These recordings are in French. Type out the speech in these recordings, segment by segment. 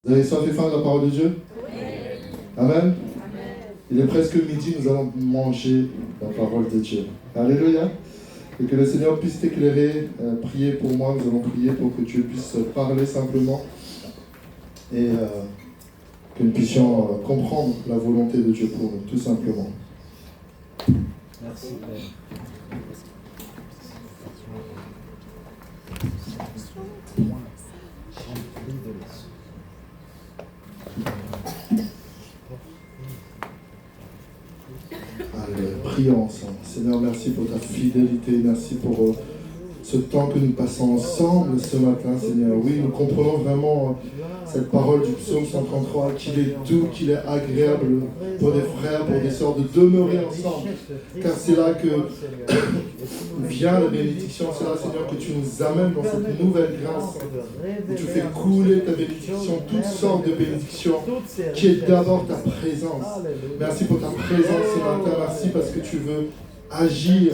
Vous avez soif et faim de la parole de Dieu? Amen. Il est presque midi, nous allons manger la parole de Dieu. Alléluia. Et que le Seigneur puisse t'éclairer, prier pour moi, nous allons prier pour que Dieu puisse parler simplement et que nous puissions comprendre la volonté de Dieu pour nous, tout simplement. Merci Père. Allez, prions ensemble. Seigneur, merci pour ta fidélité, merci pour ce temps que nous passons ensemble ce matin, Seigneur. Oui, nous comprenons vraiment cette parole du psaume 133, qu'il est doux, qu'il est agréable pour des frères, pour des sœurs de demeurer ensemble. Car c'est là que vient la bénédiction, c'est là, Seigneur, que tu nous amènes dans cette nouvelle grâce, où tu fais couler ta bénédiction, toutes sortes de bénédictions, qui est d'abord ta présence. Merci pour ta présence ce matin, merci parce que tu veux agir,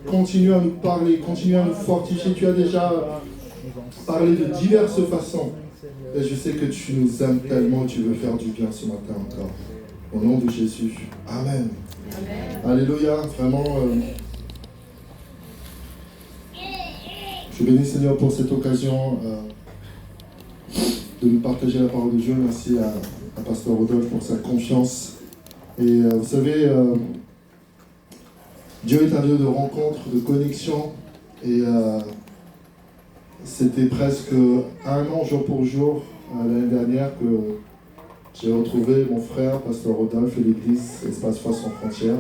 continue à nous parler, continue à nous fortifier. Tu as déjà parlé de diverses façons. Et je sais que tu nous aimes tellement, tu veux faire du bien ce matin encore. Au nom de Jésus. Amen. Amen. Alléluia. Vraiment, je bénis Seigneur pour cette occasion de nous partager la parole de Dieu. Merci à Pasteur Rodolphe pour sa confiance. Et vous savez, Dieu est un Dieu de rencontre, de connexion. Et c'était presque un an, jour pour jour, l'année dernière, que j'ai retrouvé mon frère, Pasteur Rodolphe, et l'église Espace Foi Sans Frontières.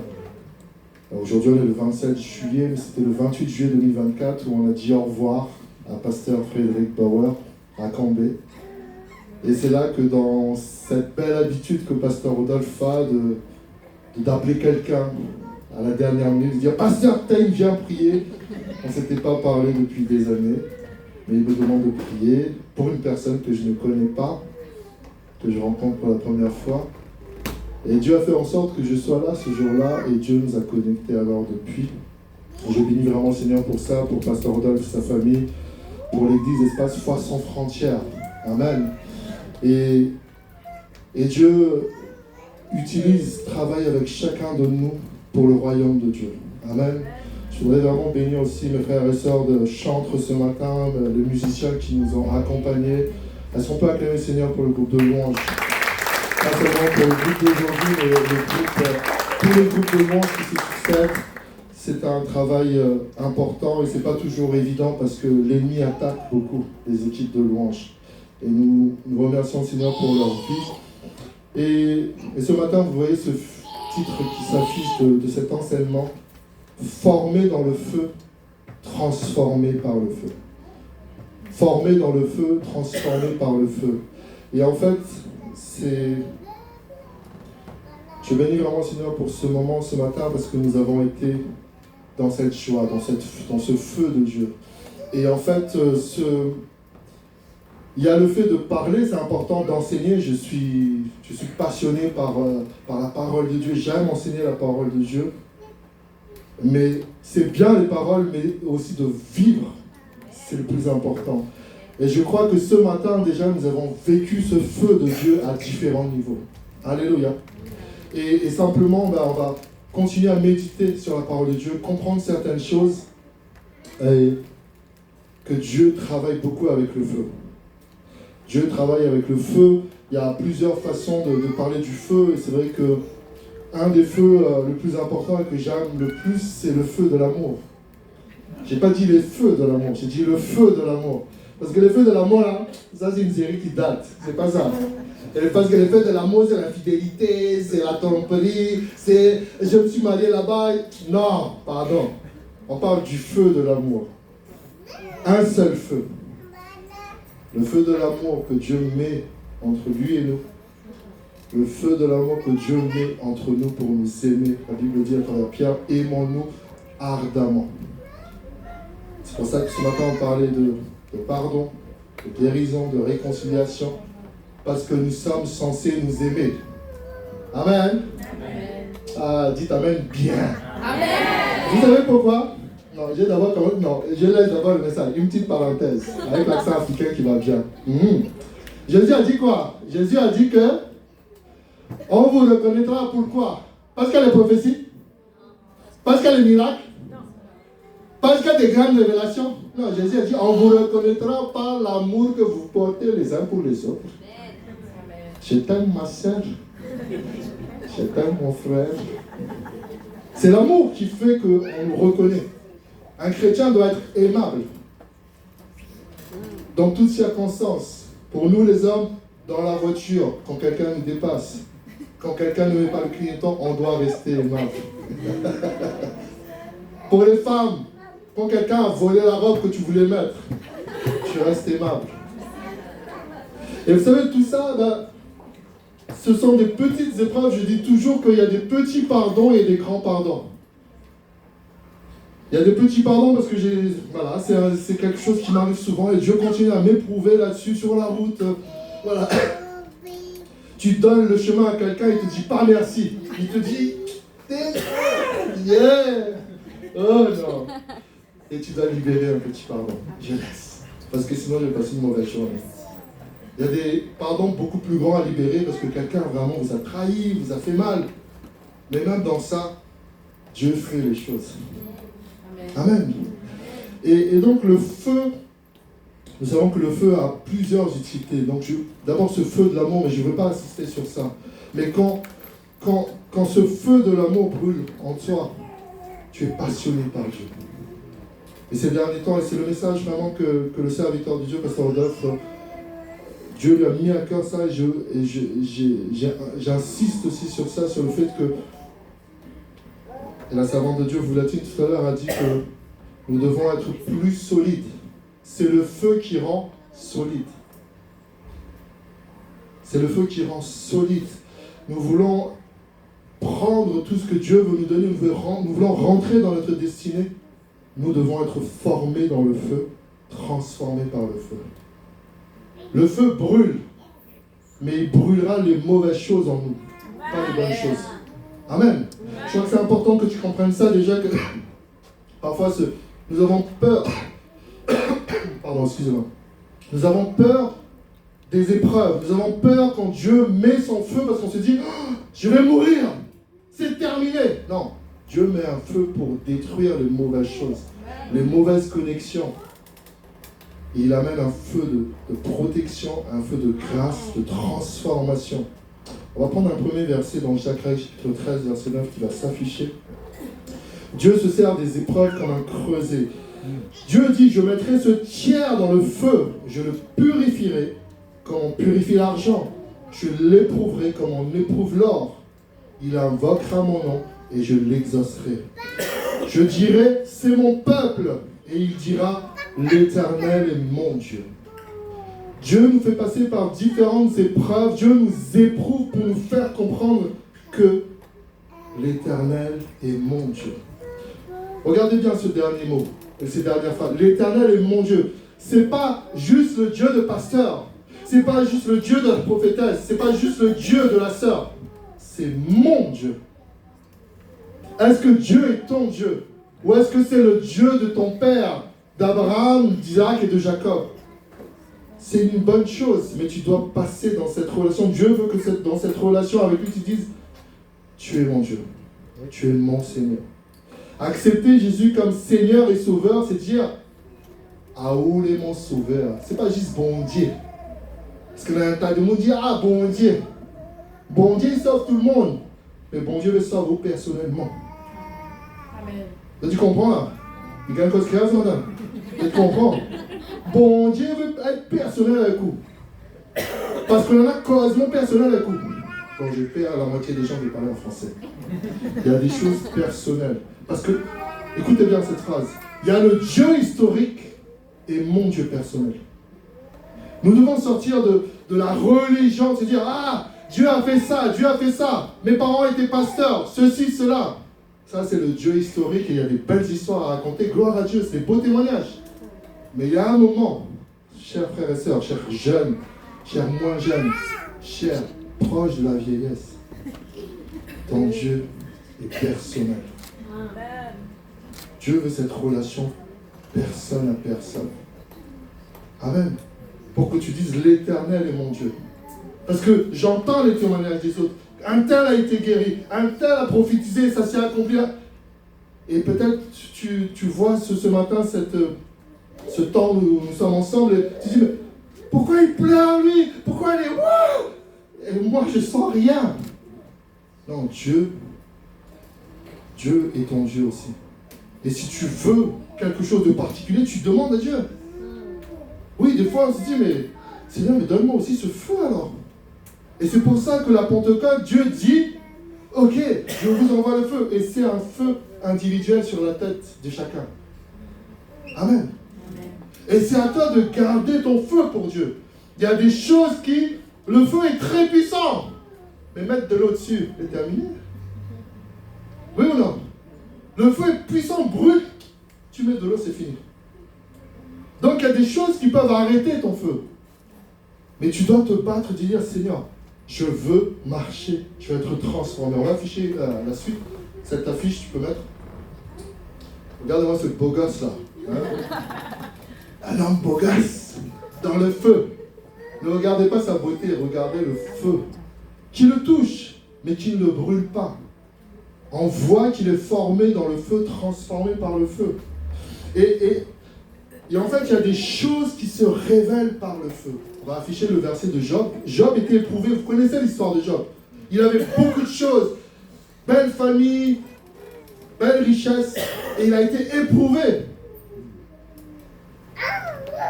Aujourd'hui, on est le 27 juillet, mais c'était le 28 juillet 2024 où on a dit au revoir à Pasteur Frédéric Bauer à Cambé. Et c'est là que dans cette belle habitude que Pasteur Rodolphe a d'appeler quelqu'un à la dernière minute, de dire « Pasteur Tain, viens prier ». On ne s'était pas parlé depuis des années, mais il me demande de prier pour une personne que je ne connais pas, que je rencontre pour la première fois. Et Dieu a fait en sorte que je sois là ce jour-là, et Dieu nous a connectés alors depuis. Et je bénis vraiment le Seigneur pour ça, pour Pasteur Rodolphe et sa famille, pour l'église Espace Foi Sans Frontières. Amen. Et Dieu travaille avec chacun de nous pour le royaume de Dieu. Amen. Je voudrais vraiment bénir aussi mes frères et sœurs de chantres ce matin, les musiciens qui nous ont accompagnés. Est-ce qu'on peut acclamer le Seigneur pour le groupe de louanges? Pas seulement pour le groupe d'aujourd'hui, mais tous les groupes de louanges qui se succèdent. C'est un travail important et c'est pas toujours évident parce que l'ennemi attaque beaucoup les équipes de louanges. Et nous remercions le Seigneur pour leur vie. Et ce matin, vous voyez ce titre qui s'affiche de cet enseignement, formé dans le feu, transformé par le feu. Formé dans le feu, transformé par le feu. Et en fait, je bénis vraiment Seigneur pour ce moment, ce matin, parce que nous avons été dans cette joie, dans ce feu de Dieu. Et en fait, il y a le fait de parler, c'est important d'enseigner. Je suis passionné par la parole de Dieu. J'aime enseigner la parole de Dieu. Mais c'est bien les paroles, mais aussi de vivre, c'est le plus important. Et je crois que ce matin, déjà, nous avons vécu ce feu de Dieu à différents niveaux. Alléluia. Et simplement, on va continuer à méditer sur la parole de Dieu, comprendre certaines choses, et que Dieu travaille beaucoup avec le feu. Dieu travaille avec le feu. Il y a plusieurs façons de parler du feu. Et c'est vrai que un des feux le plus important et que j'aime le plus, c'est le feu de l'amour. J'ai pas dit les feux de l'amour, j'ai dit le feu de l'amour. Parce que les feux de l'amour, là, ça c'est une série qui date. C'est pas ça. Et parce que les feux de l'amour, c'est la fidélité, c'est la tromperie, c'est je me suis marié là-bas. Non, pardon. On parle du feu de l'amour. Un seul feu. Le feu de l'amour que Dieu met entre lui et nous. Le feu de l'amour que Dieu met entre nous pour nous aimer. La Bible dit à travers Pierre, aimons-nous ardemment. C'est pour ça que ce matin on parlait de pardon, de guérison, de réconciliation. Parce que nous sommes censés nous aimer. Amen. Amen. Dites Amen bien. Amen. Vous savez pourquoi? Non, je laisse d'abord le message. Une petite parenthèse, avec l'accent africain qui va bien. Jésus a dit quoi? Jésus a dit que on vous reconnaîtra pourquoi? Parce qu'il y a les prophéties? Parce qu'il y a les miracles? Parce qu'il y a des grandes révélations? Non, Jésus a dit on vous reconnaîtra par l'amour que vous portez les uns pour les autres. Je t'aime ma soeur. Je t'aime mon frère. C'est l'amour qui fait qu'on nous reconnaît. Un chrétien doit être aimable dans toutes circonstances. Pour nous les hommes, dans la voiture, quand quelqu'un nous dépasse, quand quelqu'un ne met pas le clignotant, on doit rester aimable. Pour les femmes, quand quelqu'un a volé la robe que tu voulais mettre, tu restes aimable. Et vous savez, tout ça, ce sont des petites épreuves. Je dis toujours qu'il y a des petits pardons et des grands pardons. Il y a des petits pardons parce que voilà, c'est quelque chose qui m'arrive souvent et Dieu continue à m'éprouver là-dessus sur la route. Voilà. Tu donnes le chemin à quelqu'un, il te dit pas merci. Il te dit yeah. Oh non. Et tu dois libérer un petit pardon. Je laisse. Parce que sinon je vais passer une mauvaise journée. Il y a des pardons beaucoup plus grands à libérer parce que quelqu'un vraiment vous a trahi, vous a fait mal. Mais même dans ça, Dieu fait les choses. Amen. Et donc le feu, nous savons que le feu a plusieurs utilités. Donc d'abord ce feu de l'amour, mais je ne veux pas insister sur ça. Mais quand ce feu de l'amour brûle en toi, tu es passionné par Dieu. Et ces derniers temps, et c'est le message vraiment que le serviteur de Dieu, Pasteur Rodolphe, Dieu lui a mis à cœur ça, et j'insiste aussi sur ça, sur le fait que, et la servante de Dieu, vous l'a dit tout à l'heure, a dit que nous devons être plus solides. C'est le feu qui rend solide. C'est le feu qui rend solide. Nous voulons prendre tout ce que Dieu veut nous donner, nous voulons rentrer dans notre destinée. Nous devons être formés dans le feu, transformés par le feu. Le feu brûle, mais il brûlera les mauvaises choses en nous, pas les bonnes choses. Amen. Je crois que c'est important que tu comprennes ça déjà, que parfois nous avons peur. Pardon, excusez-moi. Nous avons peur des épreuves. Nous avons peur quand Dieu met son feu parce qu'on se dit oh, je vais mourir, c'est terminé. Non, Dieu met un feu pour détruire les mauvaises choses, les mauvaises connexions. Et il amène un feu de protection, un feu de grâce, de transformation. On va prendre un premier verset dans Zacharie chapitre 13, verset 9 qui va s'afficher. Dieu se sert des épreuves comme un creuset. Dieu dit, je mettrai ce tiers dans le feu, je le purifierai comme on purifie l'argent. Je l'éprouverai comme on éprouve l'or. Il invoquera mon nom et je l'exaucerai. Je dirai, c'est mon peuple. Et il dira, l'Éternel est mon Dieu. Dieu nous fait passer par différentes épreuves. Dieu nous éprouve pour nous faire comprendre que l'Éternel est mon Dieu. Regardez bien ce dernier mot, ces dernières phrases. L'Éternel est mon Dieu. C'est pas juste le Dieu de pasteur. C'est pas juste le Dieu de la prophétesse. C'est pas juste le Dieu de la sœur. C'est mon Dieu. Est-ce que Dieu est ton Dieu? Ou est-ce que c'est le Dieu de ton père, d'Abraham, d'Isaac et de Jacob? C'est une bonne chose, mais tu dois passer dans cette relation. Dieu veut que dans cette relation avec lui, tu dises, tu es mon Dieu, tu es mon Seigneur. Accepter Jésus comme Seigneur et Sauveur, c'est dire, ah où est mon Sauveur? C'est pas juste bon Dieu. Parce que là, tas de monde dit, ah bon Dieu. Bon Dieu, il sauve tout le monde. Mais bon Dieu veut sauver vous personnellement. Amen. Tu comprends là? Il y a une cause création là. Tu comprends? Bon Dieu veut être personnel avec vous. Parce qu'on en a quasiment personnel avec vous. Quand je perds la moitié des gens, je vais parler en français. Il y a des choses personnelles. Parce que, écoutez bien cette phrase. Il y a le Dieu historique et mon Dieu personnel. Nous devons sortir de la religion, se dire, ah, Dieu a fait ça, Dieu a fait ça. Mes parents étaient pasteurs, ceci, cela. Ça, c'est le Dieu historique et il y a des belles histoires à raconter. Gloire à Dieu, c'est des beaux témoignages. Mais il y a un moment, chers frères et sœurs, chers jeunes, chers moins jeunes, chers proches de la vieillesse, ton Dieu est personnel. Dieu veut cette relation personne à personne. Amen. pour que tu dises l'Éternel est mon Dieu. Parce que j'entends les témoignages des autres. Un tel a été guéri, un tel a prophétisé, ça s'est accompli. Et peut-être tu vois ce matin ce temps où nous sommes ensemble et tu dis, mais pourquoi il pleure lui? Pourquoi il est waouh? Et moi je sens rien. Non, Dieu est ton Dieu aussi. Et si tu veux quelque chose de particulier, tu demandes à Dieu. Oui, des fois on se dit, mais Seigneur, mais donne-moi aussi ce feu alors. Et c'est pour ça que la Pentecôte, Dieu dit, ok, je vous envoie le feu. Et c'est un feu individuel sur la tête de chacun. Amen. Et c'est à toi de garder ton feu pour Dieu. Il y a des choses qui, le feu est très puissant. Mais mettre de l'eau dessus, c'est terminé. Oui ou non? Le feu est puissant, brûle. Tu mets de l'eau, c'est fini. Donc il y a des choses qui peuvent arrêter ton feu. Mais tu dois te battre et dire, Seigneur, je veux marcher, je veux être transformé. On va afficher la suite. Cette affiche, tu peux mettre. Regarde-moi ce beau gosse là. Hein? Un homme beau gosse dans le feu. Ne regardez pas sa beauté, regardez le feu qui le touche, mais qui ne le brûle pas. On voit qu'il est formé dans le feu, transformé par le feu. Et en fait, il y a des choses qui se révèlent par le feu. On va afficher le verset de Job. Job était éprouvé. Vous connaissez l'histoire de Job. Il avait beaucoup de choses. Belle famille, belle richesse. Et il a été éprouvé.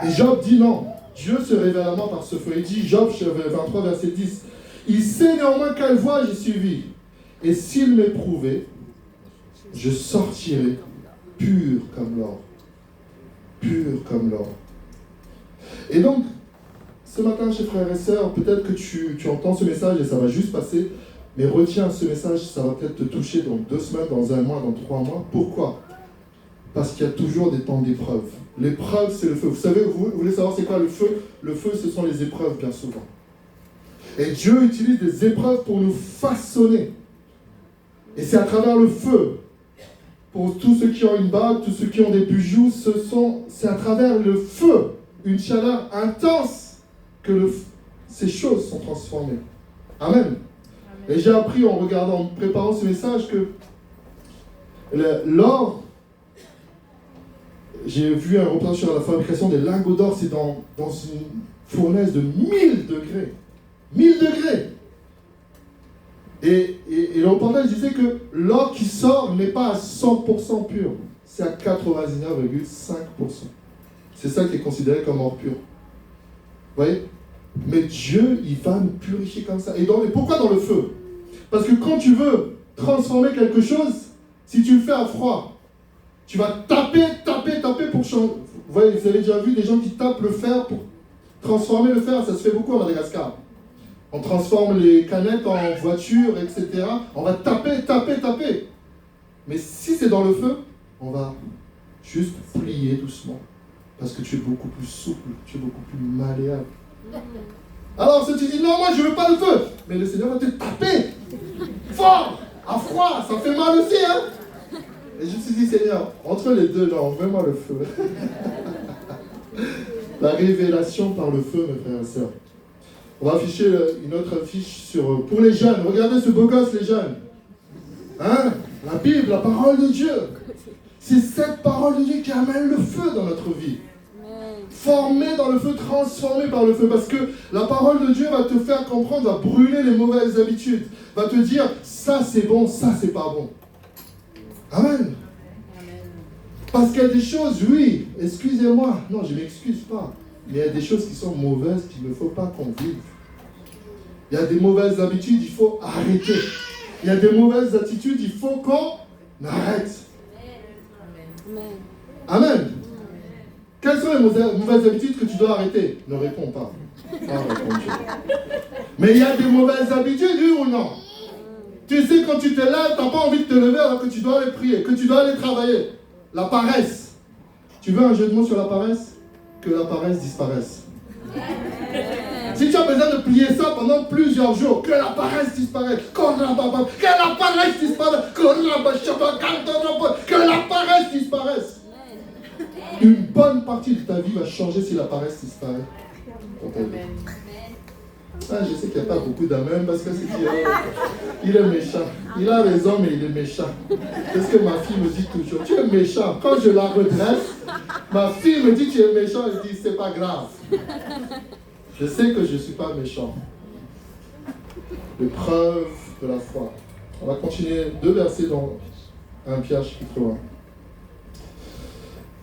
Et Job dit non. Dieu se révèle à moi par ce feu. Il dit, Job 23, verset 10. Il sait néanmoins quelle voie j'ai suivi. Et s'il m'éprouvait, je sortirai pur comme l'or. Pur comme l'or. Et donc, ce matin, chers frères et sœurs, peut-être que tu entends ce message et ça va juste passer, mais retiens ce message, ça va peut-être te toucher dans 2 semaines, dans 1 mois, dans 3 mois. Pourquoi? Parce qu'il y a toujours des temps d'épreuve. L'épreuve, c'est le feu. Vous savez, vous voulez savoir c'est quoi le feu? Le feu, ce sont les épreuves, bien souvent. Et Dieu utilise des épreuves pour nous façonner. Et c'est à travers le feu. Pour tous ceux qui ont une bague, tous ceux qui ont des bijoux, c'est à travers le feu, une chaleur intense, que ces choses sont transformées. Amen. Et j'ai appris en préparant ce message que l'or, j'ai vu un reportage sur la fabrication des lingots d'or, c'est dans une fournaise de 1000 degrés. 1000 degrés. Et le reportage disait que l'or qui sort n'est pas à 100% pur, c'est à 99,5%. C'est ça qui est considéré comme or pur. Vous voyez? Mais Dieu, il va nous purifier comme ça. Et pourquoi dans le feu? Parce que quand tu veux transformer quelque chose, si tu le fais à froid, tu vas taper pour changer. Vous voyez, vous avez déjà vu des gens qui tapent le fer pour transformer le fer, ça se fait beaucoup à Madagascar. On transforme les canettes en voiture, etc. On va taper. Mais si c'est dans le feu, on va juste plier doucement. Parce que tu es beaucoup plus souple, tu es beaucoup plus malléable. Alors si tu dis, non, moi je ne veux pas le feu. Mais le Seigneur va te taper. Fort, à froid, ça fait mal aussi, hein. Et je me suis dit, Seigneur, entre les deux, là, envoie-moi le feu. La révélation par le feu, mes frères et sœurs. On va afficher une autre affiche pour les jeunes. Regardez ce beau gosse, les jeunes. Hein? La Bible, la parole de Dieu. C'est cette parole de Dieu qui amène le feu dans notre vie. Formé dans le feu, transformé par le feu. Parce que la parole de Dieu va te faire comprendre, va brûler les mauvaises habitudes. Va te dire, ça c'est bon, ça c'est pas bon. Amen. Parce qu'il y a des choses, oui, excusez-moi. Non, je ne m'excuse pas. Mais il y a des choses qui sont mauvaises qu'il ne faut pas qu'on vive. Il y a des mauvaises habitudes, il faut arrêter. Il y a des mauvaises attitudes, il faut qu'on arrête. Amen. Quelles sont les mauvaises habitudes que tu dois arrêter? Ne réponds pas. Mais il y a des mauvaises habitudes, oui ou non? Tu sais, quand tu te lèves, tu n'as pas envie de te lever alors que tu dois aller prier, que tu dois aller travailler. La paresse. Tu veux un jeu de mots sur la paresse? Que la paresse disparaisse. Si tu as besoin de plier ça pendant plusieurs jours, que la paresse disparaisse. Que la paresse disparaisse. Que la paresse disparaisse. Une bonne partie de ta vie va changer si la paresse disparaît. Ah, je sais qu'il n'y a pas beaucoup d'amen parce que c'est dit, il est méchant. Il a raison, mais il est méchant. C'est ce que ma fille me dit toujours. Tu es méchant. Quand je la redresse, ma fille me dit tu es méchant. Je dis c'est pas grave. Je sais que je ne suis pas méchant. L'épreuve de la foi. On va continuer 2 versets dans 1 Pierre chapitre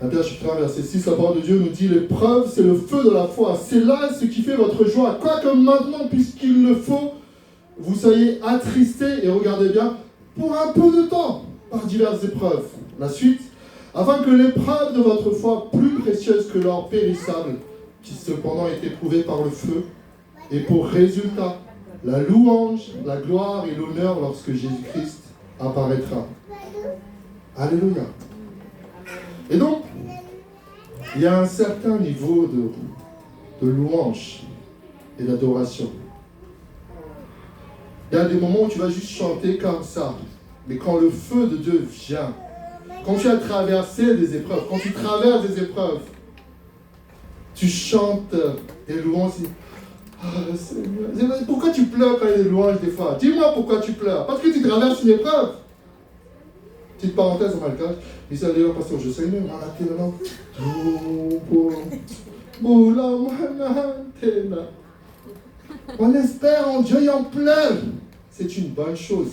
1. 1 Pierre chapitre 1 verset 6, la parole de Dieu nous dit l'épreuve c'est le feu de la foi. C'est là ce qui fait votre joie. Quoique maintenant, puisqu'il le faut, vous soyez attristés, et regardez bien, pour un peu de temps, par diverses épreuves. La suite, afin que l'épreuve de votre foi, plus précieuse que l'or périssable, qui cependant est éprouvée par le feu, ait pour résultat la louange, la gloire et l'honneur lorsque Jésus-Christ apparaîtra. Alléluia. Et donc, il y a un certain niveau de louange et d'adoration. Il y a des moments où tu vas juste chanter comme ça. Mais quand le feu de Dieu vient, quand tu as traversé des épreuves, quand tu traverses des épreuves, tu chantes des louanges. Ah, Seigneur. Pourquoi tu pleures quand il y a des louanges des fois? Dis-moi pourquoi tu pleures. Parce que tu traverses une épreuve. Petite parenthèse en malgache. Il s'est allé au pasteur, je sais, mais on espère en Dieu et on pleure. C'est une bonne chose.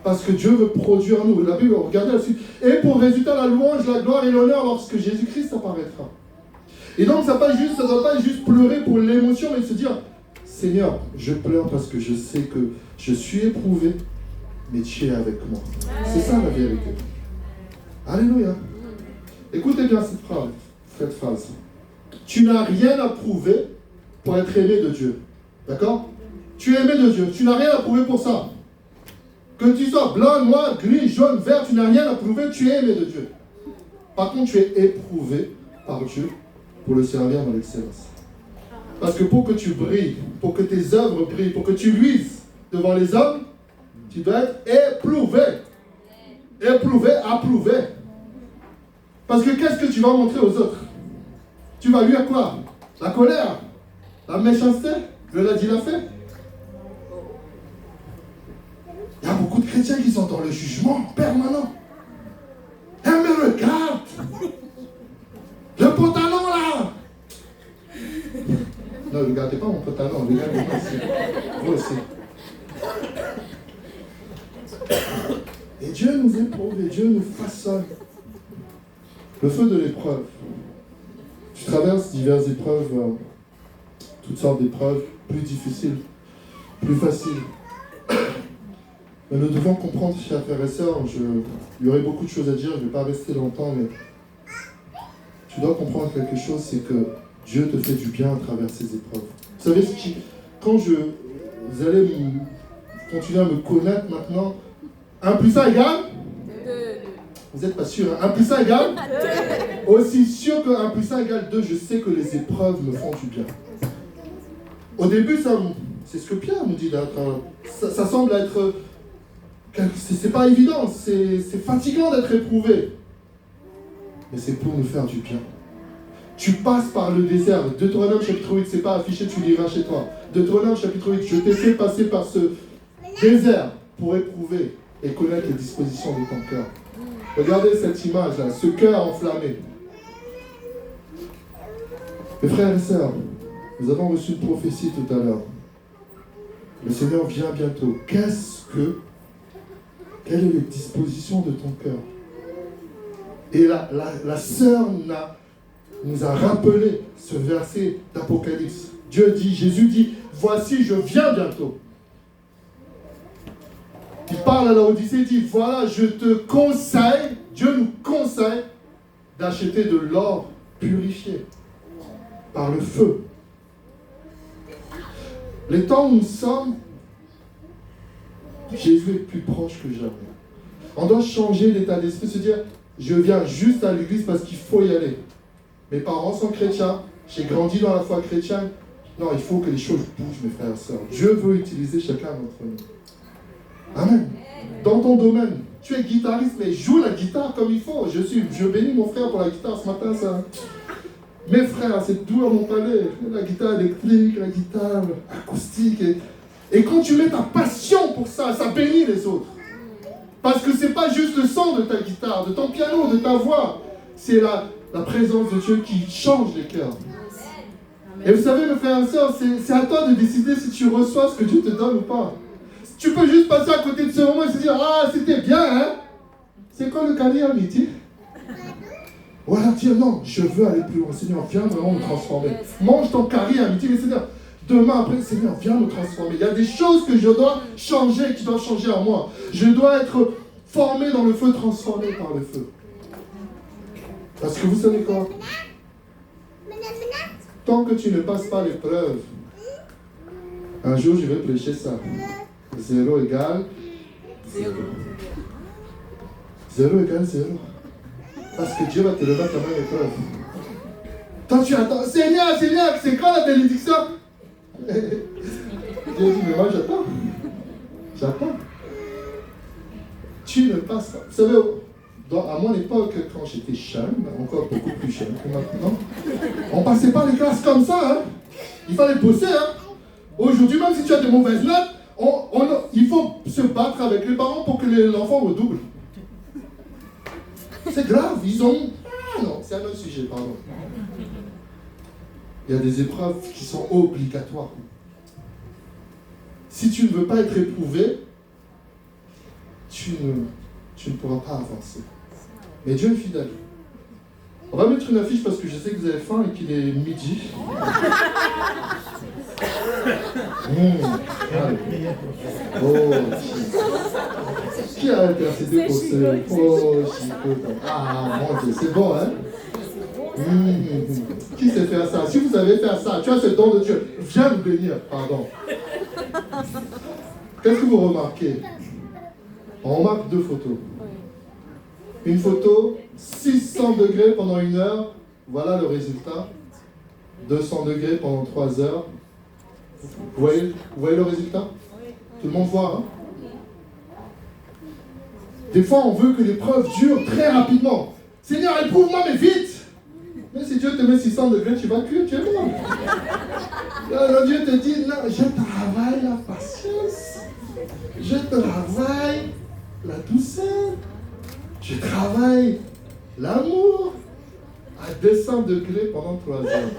Parce que Dieu veut produire en nous. La Bible, regardez la suite. Et pour résultat, la louange, la gloire et l'honneur lorsque Jésus-Christ apparaîtra. Et donc, ça ne doit pas juste pleurer pour l'émotion, mais se dire, Seigneur, je pleure parce que je sais que je suis éprouvé, mais tu es avec moi. C'est ça la vérité. Alléluia. Écoutez bien cette phrase. Tu n'as rien à prouver pour être aimé de Dieu. D'accord? Tu es aimé de Dieu. Tu n'as rien à prouver pour ça. Que tu sois blanc, noir, gris, jaune, vert, tu n'as rien à prouver, tu es aimé de Dieu. Par contre, tu es éprouvé par Dieu pour le servir dans l'excellence. Parce que pour que tu brilles, pour que tes œuvres brillent, pour que tu luises devant les hommes, tu dois être éprouvé. Éprouvé, approuvé. Parce que qu'est-ce que tu vas montrer aux autres? Tu vas lui à quoi? La colère? La méchanceté? Je l'ai dit, l'a fait. Il y a beaucoup de chrétiens qui sont dans le jugement permanent. Eh mais regarde! Le pantalon là! Non, ne regardez pas mon pantalon, regardez-moi aussi. Vous aussi. Et Dieu nous éprouve, et Dieu nous façonne. Le feu de l'épreuve. Tu traverses diverses épreuves, toutes sortes d'épreuves, plus difficiles, plus faciles. Mais nous devons comprendre, chers frères et sœurs, il y aurait beaucoup de choses à dire, je ne vais pas rester longtemps, mais tu dois comprendre quelque chose, c'est que Dieu te fait du bien à travers ces épreuves. Vous savez, quand vous allez continuer à me connaître maintenant, 1 plus 1 égale 2. Vous n'êtes pas sûr, hein? 1 plus 1 égale 2. Aussi sûr que 1 plus 1 égale 2, je sais que les épreuves me font du bien. Au début, c'est ce que Pierre nous dit, ça semble être... C'est pas évident, c'est fatigant d'être éprouvé. Mais c'est pour nous faire du bien. Tu passes par le désert. Deutéronome chapitre 8, c'est pas affiché, tu liras chez toi. Deutéronome chapitre 8, je t'ai fait passer par ce désert pour éprouver et connaître les dispositions de ton cœur. Regardez cette image-là, ce cœur enflammé. Mes frères et sœurs, nous avons reçu une prophétie tout à l'heure. Le Seigneur vient bientôt. Quelle est la disposition de ton cœur? Et la sœur nous a rappelé ce verset d'Apocalypse. Jésus dit, voici, je viens bientôt. Il parle à la Odyssée, il dit, voilà, je te conseille, Dieu nous conseille d'acheter de l'or purifié par le feu. Les temps où nous sommes, Jésus est plus proche que jamais. On doit changer l'état d'esprit, se dire, je viens juste à l'église parce qu'il faut y aller. Mes parents sont chrétiens, j'ai grandi dans la foi chrétienne. Non, il faut que les choses bougent, mes frères et sœurs. Dieu veut utiliser chacun d'entre nous. Amen. Dans ton domaine, tu es guitariste, mais joue la guitare comme il faut. Je bénis mon frère pour la guitare ce matin, ça. Mes frères, c'est doux à mon palais. La guitare électrique, la guitare acoustique. Et quand tu mets ta passion pour ça, ça bénit les autres. Parce que c'est pas juste le son de ta guitare, de ton piano, de ta voix. C'est la présence de Dieu qui change les cœurs. Et vous savez, mes frères et sœurs, c'est à toi de décider si tu reçois ce que Dieu te donne ou pas. Tu peux juste passer à côté de ce moment et se dire, ah, c'était bien, hein? C'est quoi le carré à midi? Voilà, dire non, je veux aller plus loin. Seigneur, viens vraiment me transformer. Mange ton carré à midi, mais Seigneur, demain après, Seigneur, viens me transformer. Il y a des choses que je dois changer, qui doivent changer en moi. Je dois être formé dans le feu, transformé par le feu. Parce que vous savez quoi? Tant que tu ne passes pas l'épreuve, un jour je vais prêcher ça. 0 égale 0. 0 égale 0. Parce que Dieu va te remettre la même épreuve. Toi tu attends, Seigneur, c'est quoi la bénédiction? Dieu dit, mais moi j'attends. J'attends. Tu ne passes pas. Vous savez, à mon époque, quand j'étais jeune, encore beaucoup plus jeune que maintenant, on ne passait pas les classes comme ça. Hein. Il fallait bosser. Hein. Aujourd'hui, même si tu as de mauvaises notes, il faut se battre avec les parents pour que l'enfant redouble. C'est grave. Ils ont... Ah non, c'est un autre sujet, pardon. Il y a des épreuves qui sont obligatoires. Si tu ne veux pas être éprouvé, tu ne pourras pas avancer. Mais Dieu est fidèle. On va mettre une affiche parce que je sais que vous avez faim et qu'il est midi. Oh, qui a intercédé pour ce... Oh, ah, mon Dieu, c'est bon, hein? Qui sait faire ça? Si vous savez faire ça, tu as ce don de Dieu, viens nous bénir, pardon. Qu'est-ce que vous remarquez? On remarque 2 photos. Une photo, 600 degrés pendant 1 heure, voilà le résultat. 200 degrés pendant 3 heures. Vous voyez le résultat? Tout le monde voit, hein? Des fois, on veut que l'épreuve dure très rapidement. Seigneur, éprouve-moi, mais vite! Mais si Dieu te met 600 degrés, tu vas cuire, tu es mort. Alors Dieu te dit, non, je travaille la patience. Je travaille la douceur. Je travaille l'amour à 200 degrés pendant 3 heures.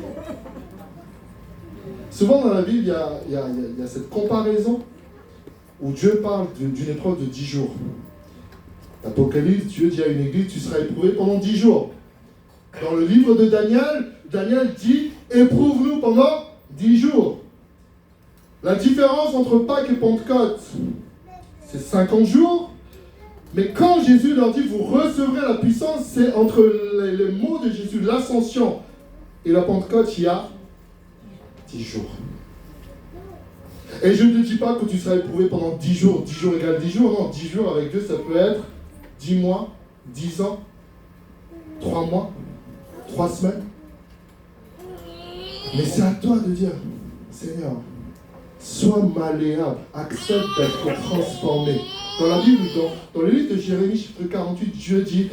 Souvent dans la Bible, il y a cette comparaison où Dieu parle d'une épreuve de 10 jours. L'Apocalypse, Dieu dit à une église, tu seras éprouvé pendant 10 jours. Dans le livre de Daniel, Daniel dit, éprouve-nous pendant 10 jours. La différence entre Pâques et Pentecôte, c'est 50 jours. Mais quand Jésus leur dit, vous recevrez la puissance, c'est entre les mots de Jésus, l'ascension et la Pentecôte, il y a 10 jours. Et je ne te dis pas que tu seras éprouvé pendant 10 jours. 10 jours égale 10 jours. Non, 10 jours avec Dieu, ça peut être 10 mois, 10 ans, 3 mois, 3 semaines. Mais c'est à toi de dire, Seigneur, sois malléable, accepte d'être transformé. Dans la Bible, dans le livre de Jérémie, chapitre 48, Dieu dit,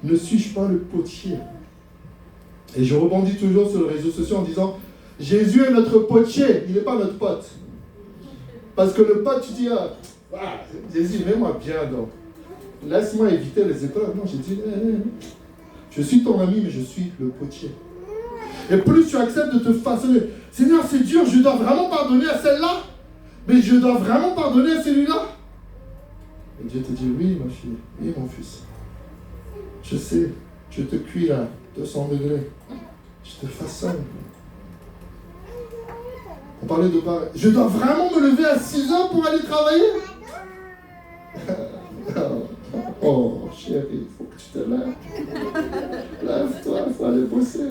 ne suis-je pas le potier? Et je rebondis toujours sur les réseaux sociaux en disant, Jésus est notre potier, il n'est pas notre pote. Parce que le pote, tu dis, ah, Jésus, mets-moi bien, donc. Laisse-moi éviter les épreuves. Non, j'ai dit, je suis ton ami, mais je suis le potier. Et plus tu acceptes de te façonner, Seigneur, c'est dur, je dois vraiment pardonner à celle-là, mais je dois vraiment pardonner à celui-là. Et Dieu te dit, oui, ma fille, oui, mon fils. Je sais, je te cuis à 200 degrés. Je te façonne. On parlait de pareil. Je dois vraiment me lever à 6 heures pour aller travailler? Oh, chérie, il faut que tu te lèves. Lève-toi, il faut aller bosser.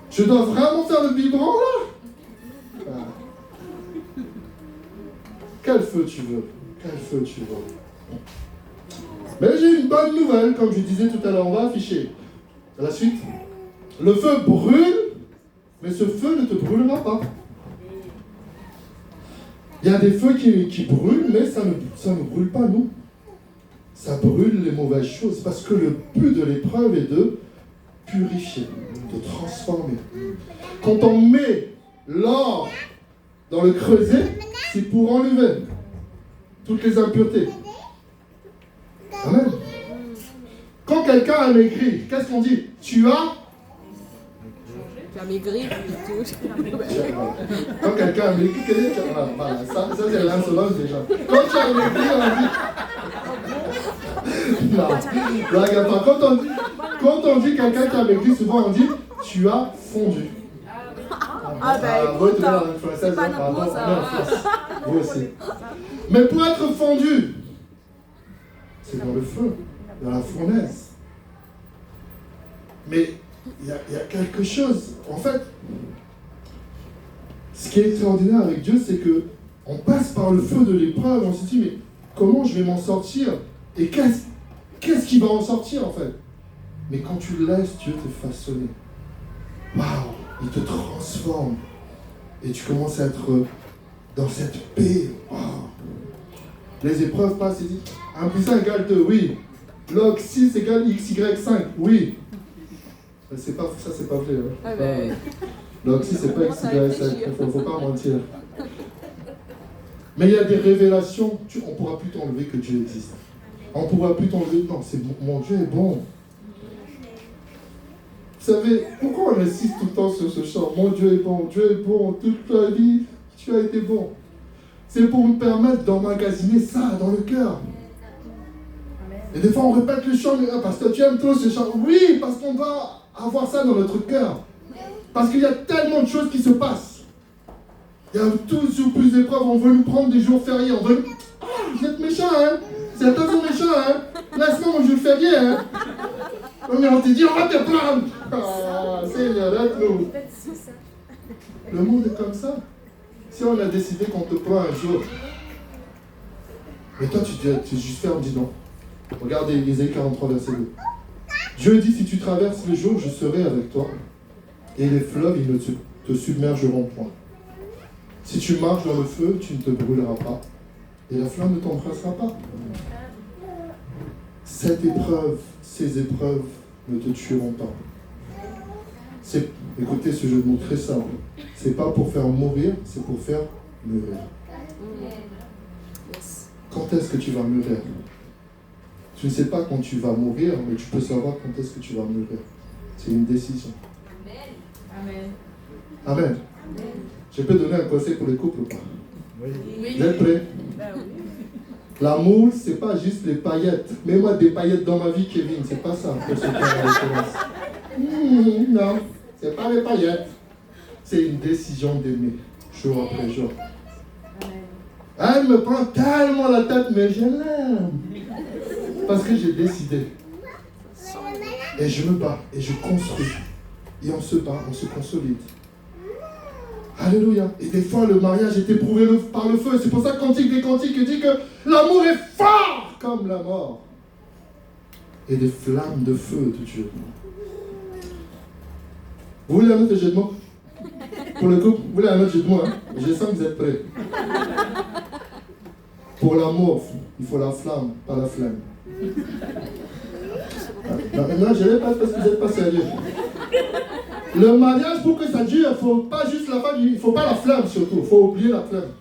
Je dois vraiment faire le biberon, là? Quel feu tu veux? Quel feu tu veux? Mais j'ai une bonne nouvelle, comme je disais tout à l'heure. On va afficher. À la suite. Le feu brûle, mais ce feu ne te brûlera pas. Il y a des feux qui brûlent, mais ça ne brûle pas nous. Ça brûle les mauvaises choses. Parce que le but de l'épreuve est de purifier, de transformer. Quand on met l'or dans le creuset, c'est pour enlever toutes les impuretés. Amen. Quand quelqu'un a maigri, qu'est-ce qu'on dit? Tu as maigri. Quand quelqu'un a maigri, voilà, ça c'est l'insolence déjà. Quand tu as maigri, on dit... Non, blague à part. Quand on dit quelqu'un qui a maigri, souvent on dit tu as fondu. Écoute, c'est pas notre mot, ça. Vous aussi. Mais pour être fondu, c'est dans le feu, dans la fournaise. Mais il y a quelque chose. En fait, ce qui est extraordinaire avec Dieu, c'est que on passe par le feu de l'épreuve, on se dit, mais comment je vais m'en sortir? Et qu'est-ce qui va en sortir, en fait? Mais quand tu laisses Dieu te façonner, waouh, il te transforme. Et tu commences à être dans cette paix. Waouh. Les épreuves passent et disent 1 plus 1 égale 2, oui. Log 6 égale XY5, oui. C'est pas, ça, c'est pas vrai. Hein. Log 6, c'est pas XY5, il ne faut pas mentir. Mais il y a des révélations, on ne pourra plus t'enlever que Dieu existe. On ne pourra plus t'enlever, non, mon Dieu est bon. Vous savez, pourquoi on insiste tout le temps sur ce chant? Mon Dieu est bon, toute la vie, tu as été bon. C'est pour me permettre d'emmagasiner ça dans le cœur. Et des fois on répète le chant, mais parce que tu aimes trop ce chant. Oui, parce qu'on va avoir ça dans notre cœur. Parce qu'il y a tellement de choses qui se passent. Il y a toujours plus d'épreuves, on veut nous prendre des jours fériés, on veut... Oh, vous êtes méchants, hein? Certains sont méchants, hein? Laisse-moi mon jour férié, hein? Mais on te dit, on va te prendre. Ah, Seigneur, aide-nous. Le monde est comme ça. Si on a décidé qu'on te prend un jour, mais toi tu juste ferme, dis non. Regardez Ésaïe 43, verset 2. Dieu dit, si tu traverses les jours, je serai avec toi. Et les fleuves, ils ne te submergeront point. Si tu marches dans le feu, tu ne te brûleras pas. Et la flamme ne t'embrassera pas. Cette épreuve, ces épreuves ne te tueront pas. Écoutez ce jeu de mots très simple. C'est pas pour faire mourir, c'est pour faire mûrir. Quand est-ce que tu vas mûrir? Tu ne sais pas quand tu vas mourir, mais tu peux savoir quand est-ce que tu vas mûrir. C'est une décision. Amen. Amen. Je peux donner un conseil pour les couples ou pas? Oui. Vous êtes prêts? L'amour, c'est pas juste les paillettes. Mets-moi des paillettes dans ma vie, Kevin. C'est pas ça pour ceux qui ont la référence. Non, c'est pas les paillettes. C'est une décision d'aimer, jour après jour. Elle me prend tellement la tête, mais je l'aime. Parce que j'ai décidé. Et je me bats, et je construis. Et on se bat, on se consolide. Alléluia. Et des fois, le mariage est éprouvé par le feu. C'est pour ça que Cantique des Cantiques dit que l'amour est fort comme la mort. Et des flammes de feu de Dieu. Vous voulez un autre jeu de mots? Pour le couple, vous voulez un autre jeu de mots, hein? Je sens que vous êtes prêts. Pour l'amour, il faut la flamme, pas la flemme. Non, maintenant, je ne l'ai pas parce que vous n'êtes pas sérieux. Le mariage, pour que ça dure, il ne faut pas juste la femme, il ne faut pas la flamme surtout, il faut oublier la flamme.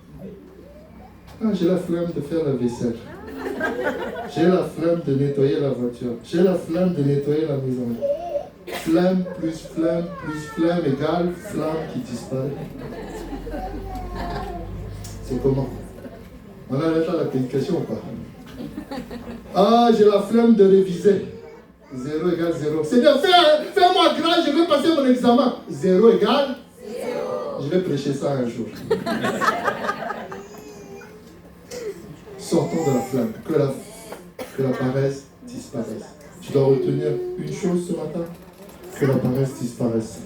Ah, j'ai la flemme de faire la vaisselle. J'ai la flemme de nettoyer la voiture. J'ai la flemme de nettoyer la maison. Flamme plus flamme égale flamme qui disparaît. C'est comment? On a déjà la prédication ou pas? Ah, j'ai la flemme de réviser. 0 égale 0. Seigneur, fais-moi grâce, je vais passer mon examen. 0 égale 0. Je vais prêcher ça un jour. Sortons de la flamme. Que la paresse disparaisse. Tu dois retenir une chose ce matin. Que la paresse disparaisse.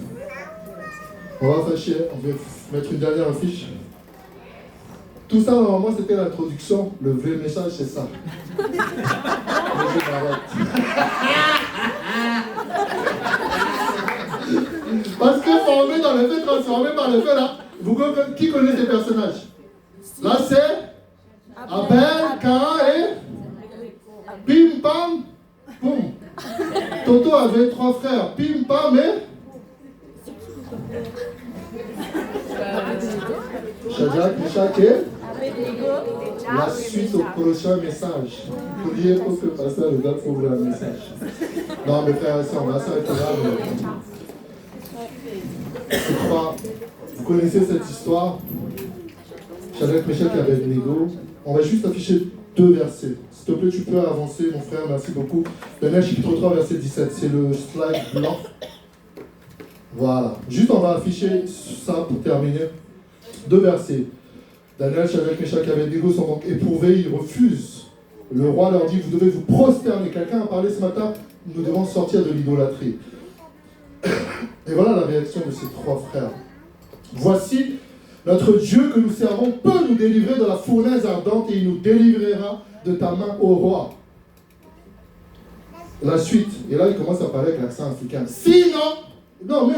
On va fâcher, on va mettre une dernière affiche. Tout ça, normalement, c'était l'introduction. Le vrai message, c'est ça. Mais je m'arrête. Parce que formé dans le fait, transformé par le fait, là, qui connaît ces personnages? Là, c'est Abel, Caïn et Bim pam, boum. Toto avait 3 frères, pim, pam, et Shadrach, Meshach et la suite au prochain message. Priez pour que le pasteur nous donne pour le message. Non, mes frères et sœurs, on va s'arrêter là. Je crois, vous connaissez cette histoire. Shadrach, Meshach et Abednego. On va juste afficher 2 versets. S'il te plaît, tu peux avancer, mon frère, merci beaucoup. Daniel chapitre 3, verset 17. C'est le slide blanc. Voilà. Juste, on va afficher ça pour terminer. 2 versets. Daniel, Shadrach, Meshach et Abednego sont donc éprouvés, ils refusent. Le roi leur dit, vous devez vous prosterner. Quelqu'un a parlé ce matin, nous devons sortir de l'idolâtrie. Et voilà la réaction de ces 3 frères. Voici, notre Dieu que nous servons peut nous délivrer de la fournaise ardente et il nous délivrera de ta main, ô roi. La suite, et là il commence à parler avec l'accent africain. Sinon, non, mais,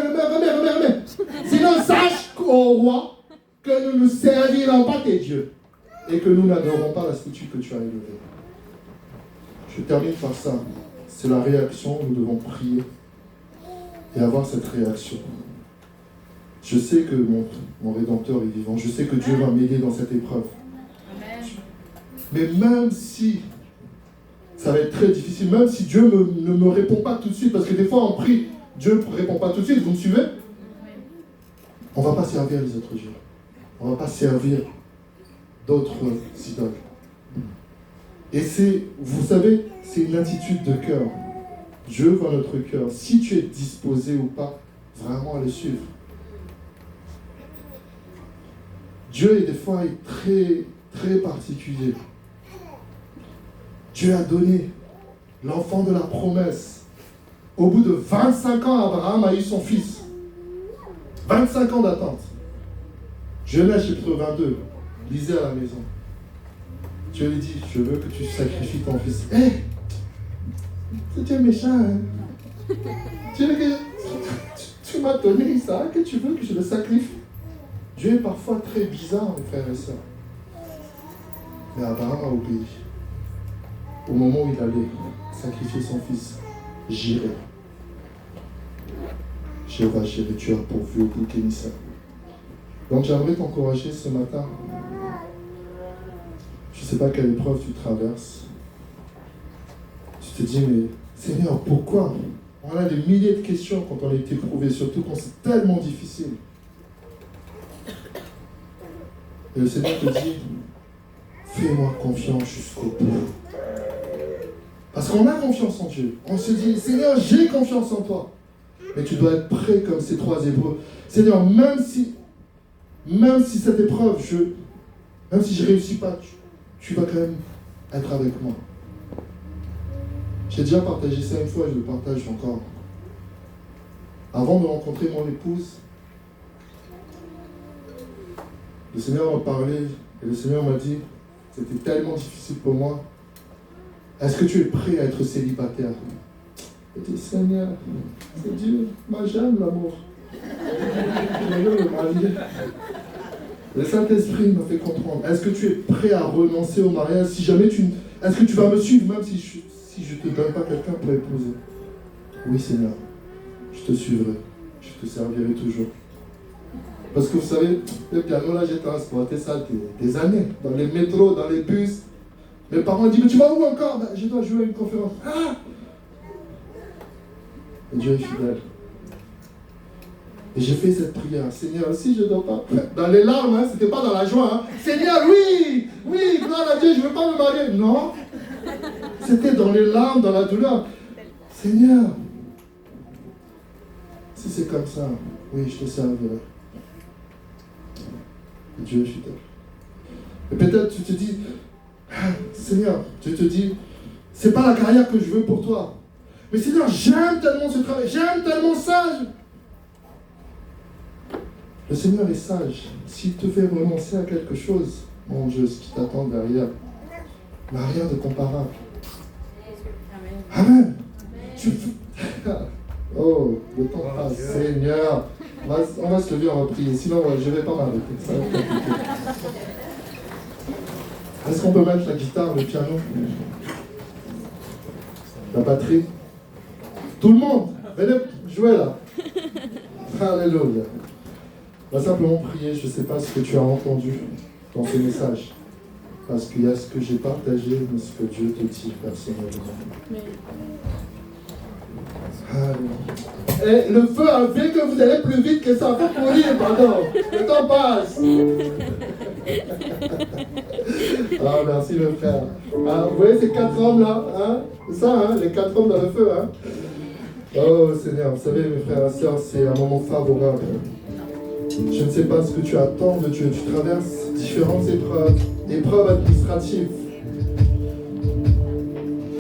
sinon sache, ô roi, que nous ne servirons pas tes dieux et que nous n'adorons pas la statue que tu as élevée. Je termine par ça. C'est la réaction, nous devons prier et avoir cette réaction. Je sais que mon Rédempteur est vivant, je sais que Dieu va m'aider dans cette épreuve. Amen. Mais même si ça va être très difficile, même si Dieu ne me répond pas tout de suite, parce que des fois on prie, Dieu ne répond pas tout de suite, vous me suivez? On ne va pas servir les autres dieux. On ne va pas servir d'autres idoles. Et c'est, vous savez, c'est une attitude de cœur. Dieu voit notre cœur. Si tu es disposé ou pas, vraiment à le suivre. Dieu, des fois, est très, très particulier. Dieu a donné l'enfant de la promesse. Au bout de 25 ans, Abraham a eu son fils. 25 ans d'attente. Genèse chapitre 22. Lisez à la maison. Dieu lui dit, je veux que tu sacrifies ton fils. Hé, tu es méchant, hein? Tu m'as donné ça, que tu veux que je le sacrifie? Dieu est parfois très bizarre, mes frères et sœurs. Mais Abraham a obéi. Au moment où il allait sacrifier son fils, j'irai. Jéhovah, j'irai, tu as pourvu au bouc émissaire. Donc j'aimerais t'encourager ce matin. Je ne sais pas quelle épreuve tu traverses. Tu te dis, mais Seigneur, pourquoi? On a des milliers de questions quand on est éprouvé, surtout quand c'est tellement difficile. Et le Seigneur te dit, fais-moi confiance jusqu'au bout. Parce qu'on a confiance en Dieu. On se dit, Seigneur, j'ai confiance en toi. Mais tu dois être prêt comme ces 3 Hébreux. Seigneur, même si cette épreuve, même si je ne réussis pas, tu vas quand même être avec moi. J'ai déjà partagé ça une fois, je le partage encore. Avant de rencontrer mon épouse, le Seigneur m'a parlé et le Seigneur m'a dit, c'était tellement difficile pour moi. Est-ce que tu es prêt à être célibataire? J'ai dit, Seigneur, c'est Dieu, moi j'aime l'amour. Je veux me marier. Le Saint-Esprit me fait comprendre. Est-ce que tu es prêt à renoncer au mariage? Si jamais est-ce que tu vas me suivre même si je ne te donne pas quelqu'un pour épouser? Oui, Seigneur, je te suivrai. Je te servirai toujours. Parce que vous savez, le piano là, j'ai transporté ça des années. Dans les métros, dans les bus. Mes parents disent, mais tu vas où encore? Ben, je dois jouer à une conférence. Ah! Et Dieu est fidèle. Et j'ai fait cette prière. Seigneur, si je ne dois pas... Dans les larmes, hein, c'était pas dans la joie. Hein. Seigneur, oui, gloire à Dieu, je ne veux pas me marier. Non. C'était dans les larmes, dans la douleur. Seigneur, si c'est comme ça, oui, je te servirai. Et Dieu est fidèle. Et peut-être tu te dis, Seigneur, tu te dis, c'est pas la carrière que je veux pour toi. Mais Seigneur, j'aime tellement ce travail, j'aime tellement ça. Le Seigneur est sage. S'il te fait renoncer à quelque chose, mon Dieu, ce qui t'attend derrière n'a rien de comparable. Amen. Oh, le temps passe. Seigneur, on va se lever, on va prier. Sinon, je ne vais pas m'arrêter. Ça va être compliqué. Est-ce qu'on peut mettre la guitare, le piano? La batterie. Tout le monde, venez jouer là. Alléluia. On va simplement prier, je ne sais pas ce que tu as entendu dans ce message. Parce qu'il y a ce que j'ai partagé, mais ce que Dieu te dit personnellement. Et le feu a fait que vous allez plus vite que ça. Faut courir, pardon. Le temps passe. Ah, merci mes frères. Ah, vous voyez ces 4 hommes là, hein? C'est ça, hein? Les 4 hommes dans le feu, hein? Oh Seigneur, vous savez mes frères et sœurs, c'est un moment favorable. Je ne sais pas ce que tu attends de Dieu. Tu traverses différentes épreuves administratives.